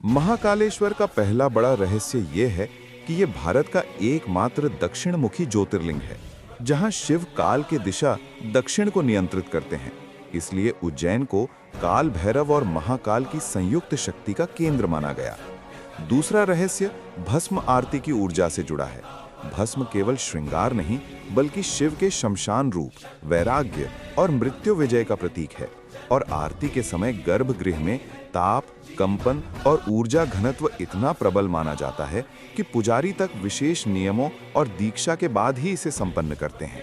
महाकालेश्वर का पहला बड़ा रहस्य ये है कि ये भारत का एकमात्र दक्षिणमुखी ज्योतिर्लिंग है, जहां शिव काल की दिशा दक्षिण को नियंत्रित करते हैं। इसलिए उज्जैन को काल भैरव और महाकाल की संयुक्त शक्ति का केंद्र माना गया। दूसरा रहस्य भस्म आरती की ऊर्जा से जुड़ा है। भस्म केवल श्रृंगार नहीं, बल्कि शिव के शमशान रूप, वैराग्य और मृत्यु विजय का प्रतीक है। और आरती के समय गर्भगृह में ताप, कंपन और ऊर्जा घनत्व इतना प्रबल माना जाता है कि पुजारी तक विशेष नियमों और दीक्षा के बाद ही इसे संपन्न करते हैं।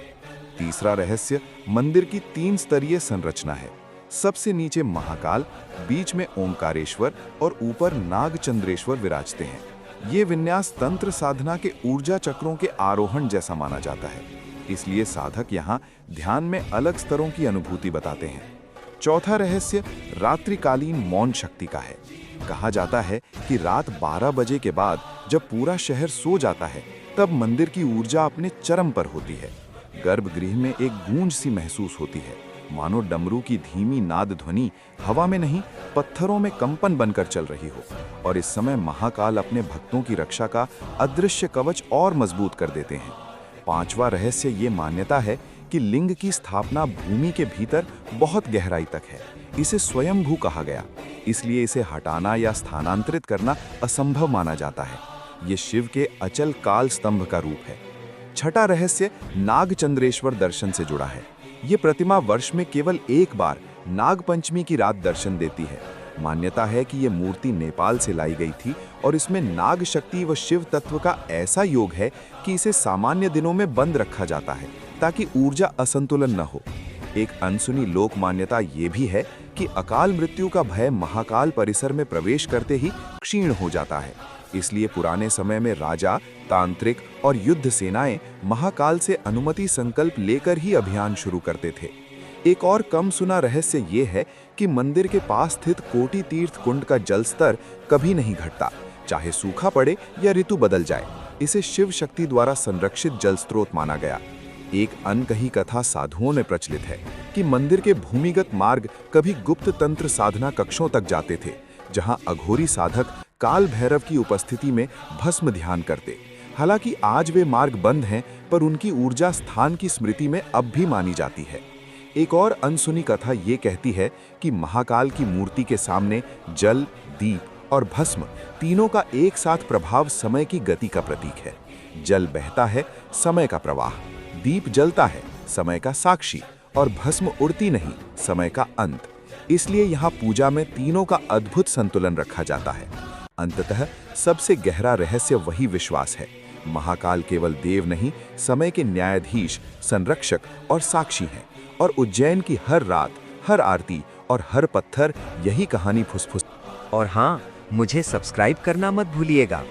तीसरा रहस्य मंदिर की 3 स्तरीय संरचना है। सबसे नीचे महाकाल, बीच में ओंकारेश्वर और ऊपर नागचंद्रेश्वर विराजते हैं। ये विन्यास तंत्र साधना के ऊर्जा चक्रों के आरोहण जैसा माना जाता है, इसलिए साधक यहाँ ध्यान में अलग स्तरों की अनुभूति बताते हैं। चौथा रहस्य रात्रिकालीन मौन शक्ति का है। कहा जाता है कि रात 12 बजे के बाद जब पूरा शहर सो जाता है, तब मंदिर की ऊर्जा अपने चरम पर होती है। गर्भगृह में एक गूंज सी महसूस होती है, मानो डमरू की धीमी नाद ध्वनि हवा में नहीं, पत्थरों में कंपन बनकर चल रही हो। और इस समय महाकाल अपने भक्तों की रक्षा का अदृश्य कवच और मजबूत कर देते हैं। पांचवा रहस्य ये मान्यता है कि लिंग की स्थापना भूमि के भीतर बहुत गहराई तक है। इसे स्वयंभू कहा गया, इसलिए इसे हटाना या स्थानांतरित करना असंभव माना जाता है। ये शिव के अचल काल स्तंभ का रूप है। छठा रहस्य नागचंद्रेश्वर दर्शन से जुड़ा है। ये प्रतिमा वर्ष में केवल एक बार नागपंचमी की रात दर्शन देती है। मान्यता है कि ये मूर्ति नेपाल से लाई गई थी और इसमें नाग शक्ति व शिव तत्व का ऐसा योग है कि इसे सामान्य दिनों में बंद रखा जाता है ताकि ऊर्जा असंतुलन न हो। एक अनसुनी लोक मान्यता ये भी है कि अकाल मृत्यु का भय महाकाल परिसर में प्रवेश करते ही क्षीण हो जाता है। इसलिए पुराने समय में राजा, तांत्रिक और युद्ध सेनाएं महाकाल से अनुमति संकल्प लेकर ही अभियान शुरू करते थे। एक और कम सुना रहस्य ये है कि मंदिर के पास स्थित कोटि तीर्थ कुंड का जल स्तर कभी नहीं घटता, चाहे सूखा पड़े या ऋतु बदल जाए। इसे शिव शक्ति द्वारा संरक्षित जल स्रोत माना गया। एक अनकही कथा साधुओं ने प्रचलित है कि मंदिर के भूमिगत मार्ग कभी गुप्त तंत्र साधना कक्षों तक जाते थे, जहां अघोरी साधक काल भैरव की उपस्थिति में भस्म ध्यान करते। हालांकि आज वे मार्ग बंद हैं, पर उनकी ऊर्जा स्थान की स्मृति में अब भी मानी जाती है। एक और अनसुनी कथा ये कहती है कि महाकाल की मूर्ति के सामने जल, दीप और भस्म तीनों का एक साथ प्रभाव समय की गति का प्रतीक है। जल बहता है, समय का प्रवाह; दीप जलता है, समय का साक्षी; और भस्म उड़ती नहीं, समय का अंत। इसलिए यहाँ पूजा में तीनों का अद्भुत संतुलन रखा जाता है। अंततः सबसे गहरा रहस्य वही विश्वास है। महाकाल केवल देव नहीं, समय के न्यायाधीश, संरक्षक और साक्षी हैं। और उज्जैन की हर रात, हर आरती और हर पत्थर यही कहानी फुसफुस। और हाँ, मुझे सब्सक्राइब करना मत भूलिएगा।